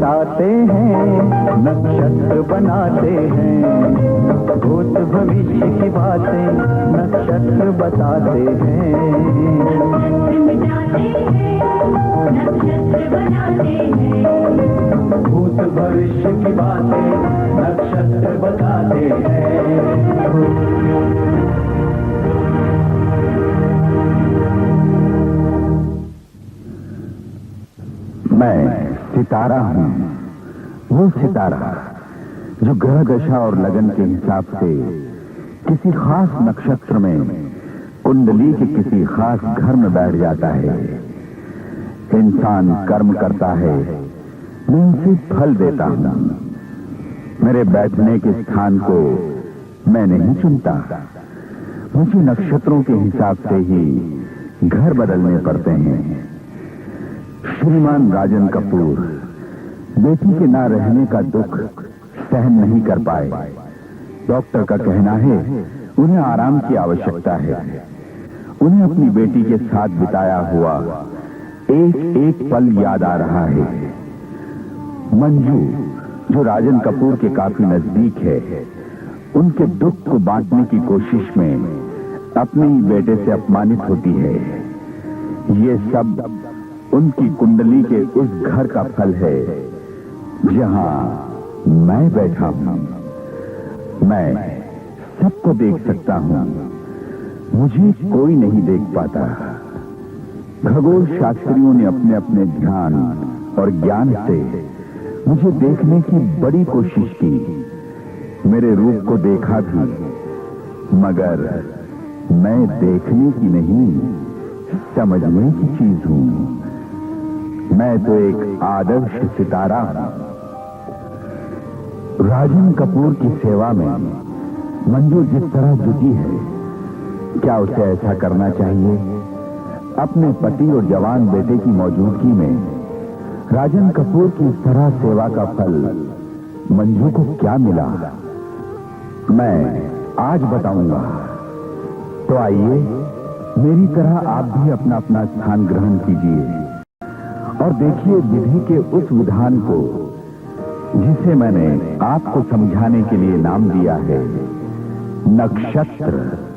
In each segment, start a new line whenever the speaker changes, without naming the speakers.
बताते हैं, नक्षत्र बनाते हैं। भूत भविष्य की बातें नक्षत्र बताते हैं। नक्षत्र बनाते हैं, भूत भविष्य की बातें नक्षत्र बताते हैं।
मैं सितारा हूँ, वो सितारा जो ग्रह दशा और लगन के हिसाब से किसी खास नक्षत्र में कुंडली के किसी खास घर में बैठ जाता है। इंसान कर्म करता है, मैं उसे फल देता हूँ। मेरे बैठने के स्थान को मैं नहीं चुनता, मुझे नक्षत्रों के हिसाब से ही घर बदलने पड़ते हैं। श्रीमान राजन कपूर बेटी के ना रहने का दुख सहन नहीं कर पाए। डॉक्टर का कहना है उन्हें आराम की आवश्यकता है। उन्हें अपनी बेटी के साथ बिताया हुआ एक एक पल याद आ रहा है। मंजू जो राजन कपूर के काफी नजदीक है, उनके दुख को बांटने की कोशिश में अपने ही बेटे से अपमानित होती है। ये सब उनकी कुंडली के उस घर का फल है जहां मैं बैठा हूं। मैं सबको देख सकता हूं, मुझे कोई नहीं देख पाता। खगोल शास्त्रियों ने अपने अपने ध्यान और ज्ञान से मुझे देखने की बड़ी कोशिश की। मेरे रूप को देखा भी, मगर मैं देखने की नहीं, समझने की चीज हूं। मैं तो एक आदर्श सितारा हूं। राजन कपूर की सेवा में मंजू जिस तरह जुटी है, क्या उसे ऐसा करना चाहिए? अपने पति और जवान बेटे की मौजूदगी में राजन कपूर की इस तरह सेवा का फल मंजू को क्या मिला, मैं आज बताऊंगा। तो आइए, मेरी तरह आप भी अपना अपना स्थान ग्रहण कीजिए और देखिए विधि के उस विधान को जिसे मैंने आपको समझाने के लिए नाम दिया है नक्षत्र।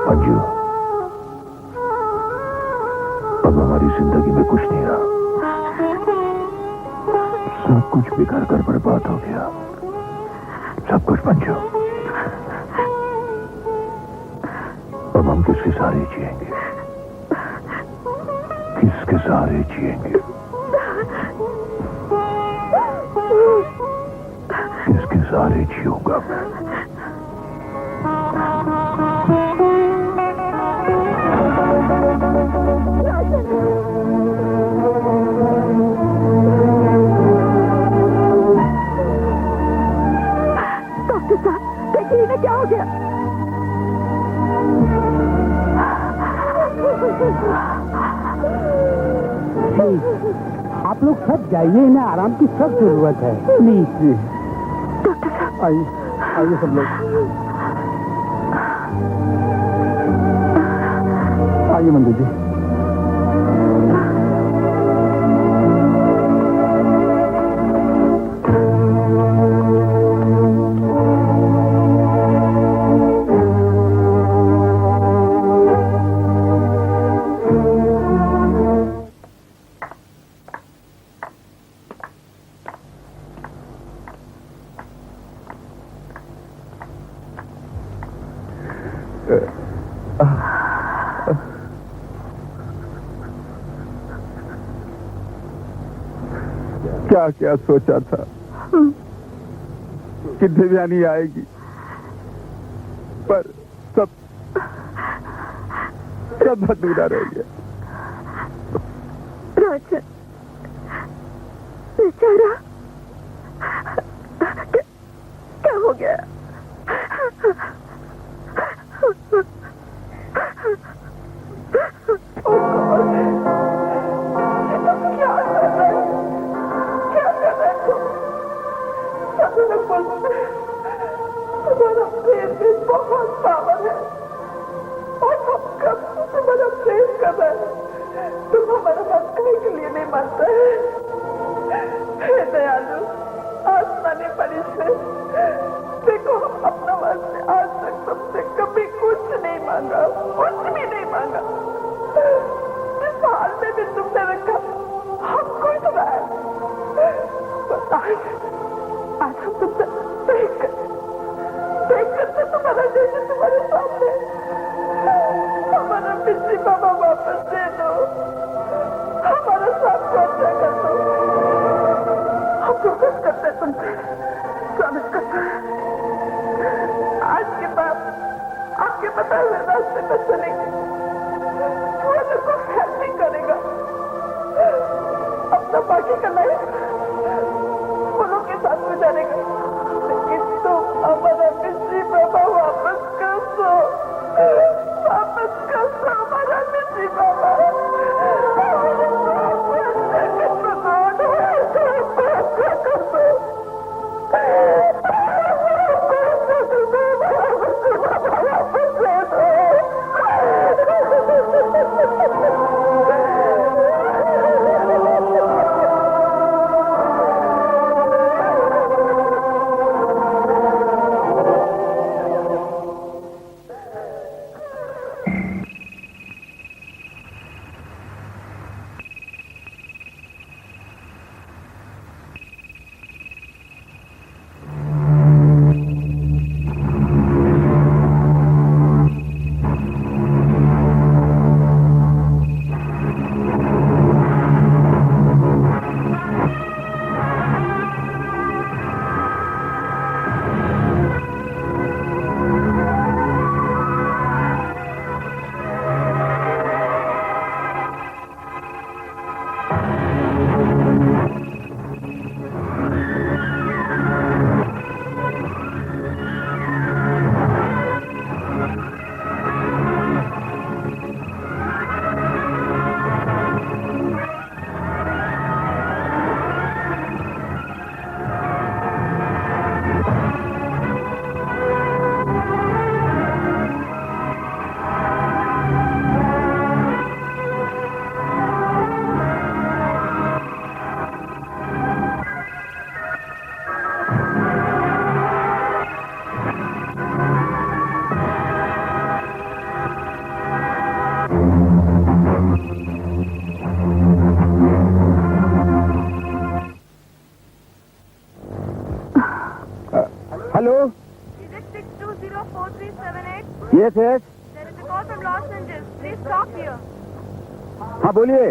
मंजू, अब हमारी जिंदगी में कुछ नहीं रहा। सब कुछ बिखर कर बर्बाद हो गया, सब कुछ। मंजू, अब हम किसके सहारे जिएंगे? किसके सहारे जिएंगे? किसके सहारे जीऊंगा मैं?
क्या हो गया?
आप लोग सब जाइए, इन्हें आराम की सब जरूरत है। प्लीज
डॉक्टर साहब,
आइए आइए सब लोग आइए। मंजू जी,
क्या क्या सोचा था कि देवयानी आएगी, पर सब अधूरा रह गया।
राजन बेचारा, क्या हो गया? तुम्हारा प्रेम भी बहुत पावन है और हम कब तुम्हारा प्रेम कर रहे हैं, तुम हमारा बात कहीं के लिए नहीं मानते हैं। हे दयालु आसमानी परिश्रम, देखो हम अपना वास्ते आज तक तुमसे कभी कुछ नहीं मांगा, कुछ भी नहीं मांगा। जिस हाल में भी तुमने रखा हमको ही सुना है। आज हम तुमसे देख कर तुम्हारा जैसे तुम्हारे सामने, हमारा पिछली बाबा वापस दे दो, हमारा साथ वाचा कर दो। हम प्रोमिस करते तुमसे, प्रॉमिस करते आज के बाद आपके बताए हुए रास्ते पर चलेंगे, तुम्हारे को हेल्प नहीं करेगा। अपना बाकी का लाइफ फूलों के साथ गुजारेगा, लेकिन तुम हमारा पिछली बाबा वापस कर दो, वापस कर दो हमारा पिछली बाबा।
Hello,
Is it 6204378?
Yes yes,
There is a call from Los Angeles. Please stop here.
हाँ बोलिए,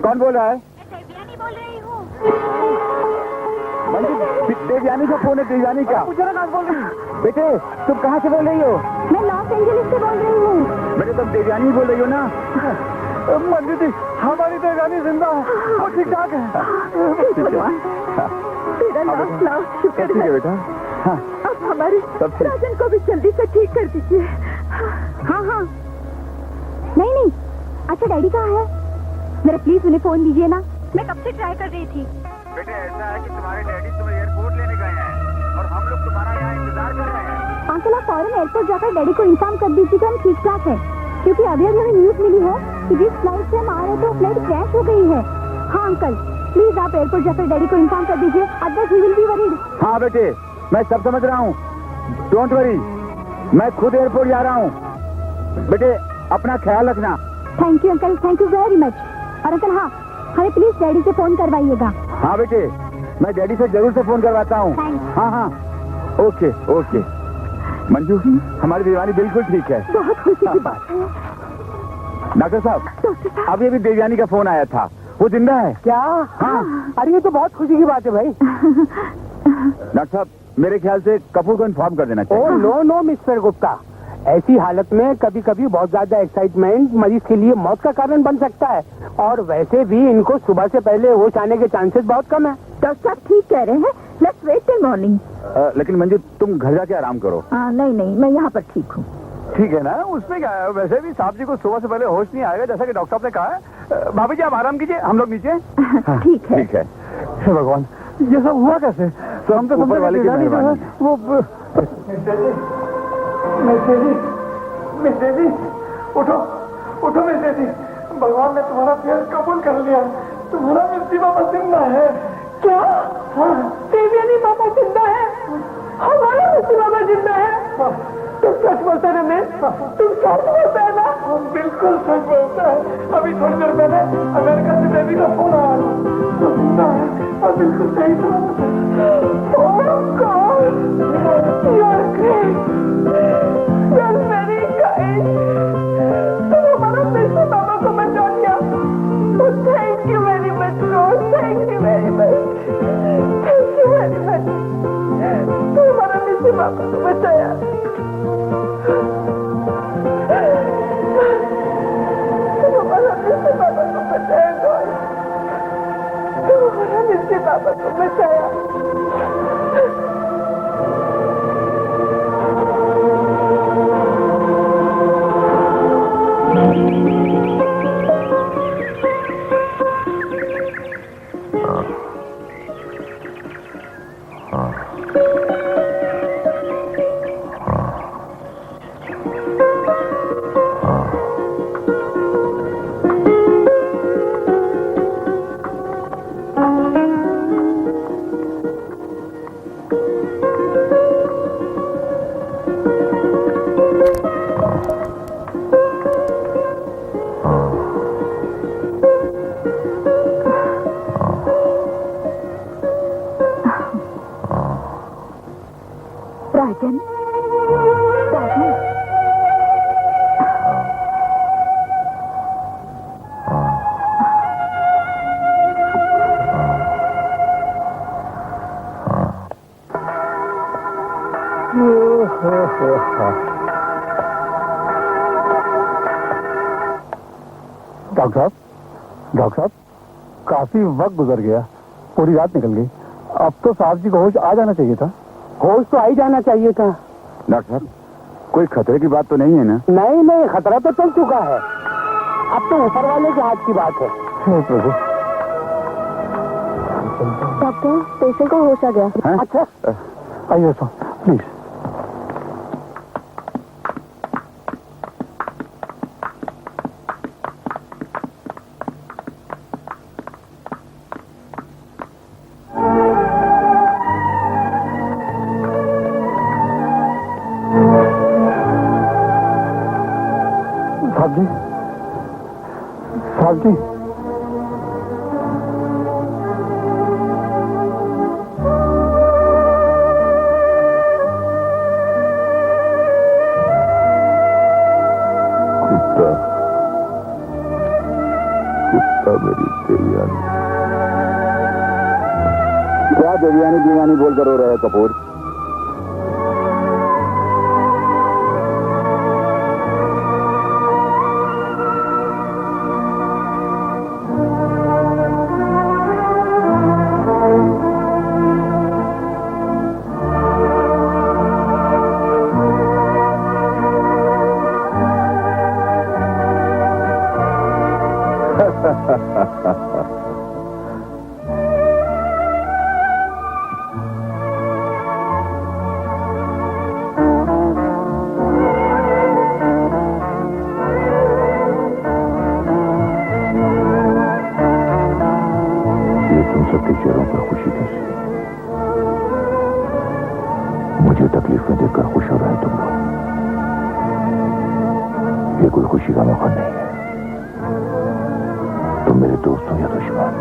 कौन बोल रहा है?
मैं देवयानी बोल रही हूँ।
देवयानी का फोन है, देवयानी का। बेटे तुम कहाँ से बोल रही हो?
मैं लॉस एंजलिस से बोल रही हूँ।
बेटे तुम देवयानी बोल रही हो ना? मंदिर जी, हमारी देवयानी जिंदा है, वो ठीक ठाक है।
तेरा लाख शुक्र है
बेटा। हाँ,
अब हमारे राजन को भी जल्दी से ठीक कर दीजिए। हाँ हाँ, नहीं, अच्छा डैडी कहाँ है? मेरा प्लीज उन्हें फोन दीजिए ना, मैं कब से ट्राई कर रही थी।
बेटे ऐसा है कि तुम्हारे डैडी तुम्हें एयरपोर्ट लेने गए हैं और हम लोग तुम्हारा यहाँ इंतजार कर रहे हैं।
अंकल आप फौरन एयरपोर्ट जाकर डैडी को इन्फॉर्म कर दीजिए कि हम ठीक ठाक है, क्योंकि अभी हमें न्यूज मिली है कि जिस फ्लाइट से हम आ रहे थे वो फ्लाइट क्रैश हो गई है। हाँ अंकल, प्लीज आप एयरपोर्ट जाकर डैडी को इन्फॉर्म कर दीजिए, otherwise he will be worried.
हाँ बेटे, मैं सब समझ रहा हूँ, डोंट वरी, मैं खुद एयरपोर्ट जा रहा हूँ। बेटे अपना ख्याल रखना।
Thank you uncle, thank you very much. और अंकल हाँ, हमें प्लीज डैडी से फोन करवाइएगा।
हाँ बेटे, मैं डैडी से जरूर से फोन करवाता हूँ।
Thanks.
हाँ हाँ, ओके ओके। मंजू, हमारी देवयानी बिल्कुल ठीक है।
बहुत खुशी की बात है।
डॉक्टर साहब, अभी अभी देवयानी का फोन आया था, वो जिंदा है।
क्या?
हाँ।
अरे ये तो बहुत खुशी की बात है भाई।
डॉक्टर साहब, मेरे ख्याल से कपूर को इन्फॉर्म कर देना
ओ
चाहिए।
नो नो मिस्टर गुप्ता, ऐसी हालत में कभी कभी बहुत ज्यादा एक्साइटमेंट मरीज के लिए मौत का कारण बन सकता है, और वैसे भी इनको सुबह से पहले होश आने के चांसेस बहुत कम है।
डॉक्टर साहब ठीक कह रहे हैं, लेट्स वेट टिल मॉर्निंग।
लेकिन मंजू, तुम घर जाके आराम करो।
नहीं नहीं, मैं यहाँ पर ठीक हूँ।
ठीक है ना, उसमें क्या है, वैसे भी साहब जी को सुबह से पहले होश नहीं आएगा, जैसा कि डॉक्टर साहब ने कहा है। भाभी जी आप आराम कीजिए, हम लोग नीचे।
ठीक है।
ठीक है।
हे भगवान, ये सब हुआ कैसे?
तो हम तो ऊपर वाले की मेहरबानी है।
वो मिस्टर जी, उठो उठो मिस्टर जी, भगवान ने तुम्हारा प्यार कबूल कर लिया, तुम्हारा मिस्टी बाबा जिंदा है।
क्या? देवयानी बाबा जिंदा है? हमारा मिस्टी बाबा जिंदा है? तुम सच बोलते ना मैं? तुम सच बोलते है ना?
बिल्कुल सच बोलता है। अभी थोड़ी देर पहले अमेरिका से बेबी का फोन आया, तो जिंदा है और बिल्कुल सही था।
Oh God! You're great! You're very kind! तुम हमारा मिस्टी बाबा को बचा लिया। Thank you very much, Lord. Thank you very much. Thank you very much. तुम हमारा मिस्टी बाबा को बचाया। तुम हमारा मिस्टी बाबा को बचाया, God. तुम हमारा मिस्टी बाबा को बचाया। राजन, राजन,
डॉक्टर साहब, काफी वक्त गुजर गया, पूरी रात निकल गई। अब तो साहब जी को होश आ जाना चाहिए था।
होश तो आ ही जाना चाहिए था।
डॉक्टर साहब, कोई खतरे की बात तो नहीं है ना?
नहीं नहीं, खतरा तो चल चुका है, अब तो ऊपर वाले के हाथ की बात है।
हे प्रभु।
डॉक्टर, पेशेंट को होश आ गया।
हाँ?
अच्छा,
आइए सो प्लीज। साहब जी,
कुत्ता मेरी देवयानी। क्या देवयानी देवयानी बोलकर रो रहा है कपूर? सबके चेहरों पर खुशी कैसी? मुझे तकलीफ में देखकर खुश हो रहे हैं तुम लोग। ये कोई खुशी का मौका नहीं है। तुम मेरे दोस्त हो या दुश्मन,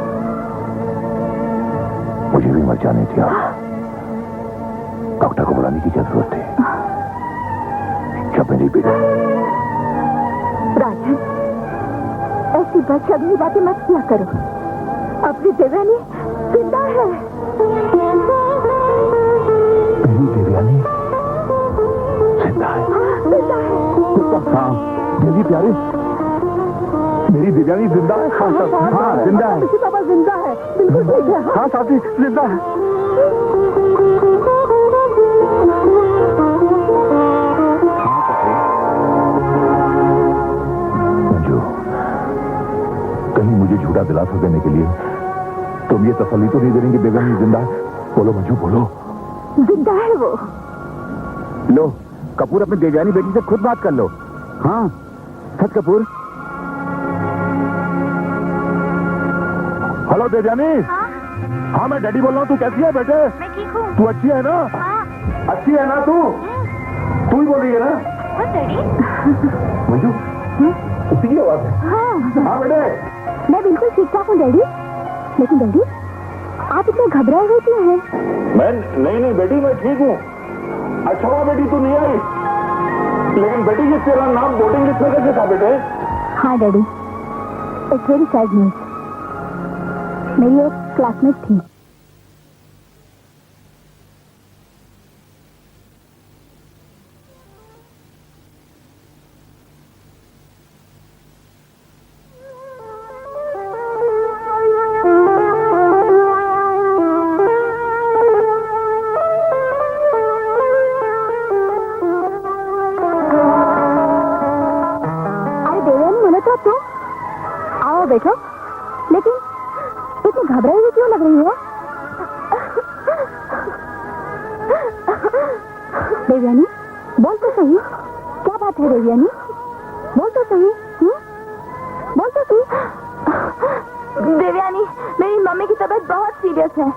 मुझे भी मर जाने दिया। डॉक्टर को बुलाने की क्या जरूरत थी?
अच्छा मेरी बेटी,
राजन, ऐसी बदशगुनी बातें मत किया करो। अपनी देवयानी जिंदा है।
मेरी देवयानी जिंदा है?
जिंदा है।
हाँ मेरी प्यारी, मेरी देवयानी जिंदा है। हाँ साहब, हाँ जिंदा है।
पापा जिंदा है, बिल्कुल ठीक है।
हाँ साथी जिंदा है। मंजू, कहीं मुझे झूठा दिलासा देने के लिए तुम ये तसल्ली तो नहीं दे रही कि देवयानी जिंदा है? बोलो मंजू, बोलो।
जिंदा है वो।
लो कपूर, अपनी देवयानी बेटी से खुद बात कर लो। हाँ सच कपूर।
हेलो देवयानी। हाँ मैं डैडी बोल रहा हूँ। तू कैसी है बेटे?
मैं ठीक हूँ।
तू अच्छी है ना?
हाँ।
अच्छी है ना तू? तू ही बोल रही है ना?
बस डैडी।
मंजू, उसी की आवाज है।
हाँ
हाँ बेटे।
मैं बिल्कुल ठीक ठाक हूँ डैडी। लेकिन डैडी, आप इतने घबराए हुए क्यों हैं?
मैं नहीं बेटी, मैं ठीक हूँ। अच्छा हुआ बेटी तू नहीं आई, लेकिन बेटी ये तेरा नाम बोर्डिंग लिस्ट में कैसे था बेटे?
हाँ daddy, it's very sad news. मेरी एक क्लासमेट थी, आओ बैठो। लेकिन इतनी घबराई हुई क्यों लग रही हो? देवयानी, बोल तो सही, क्या बात है देवयानी? बोल तो सही। बोल तो सही। देवयानी, मेरी मम्मी की तबीयत बहुत सीरियस है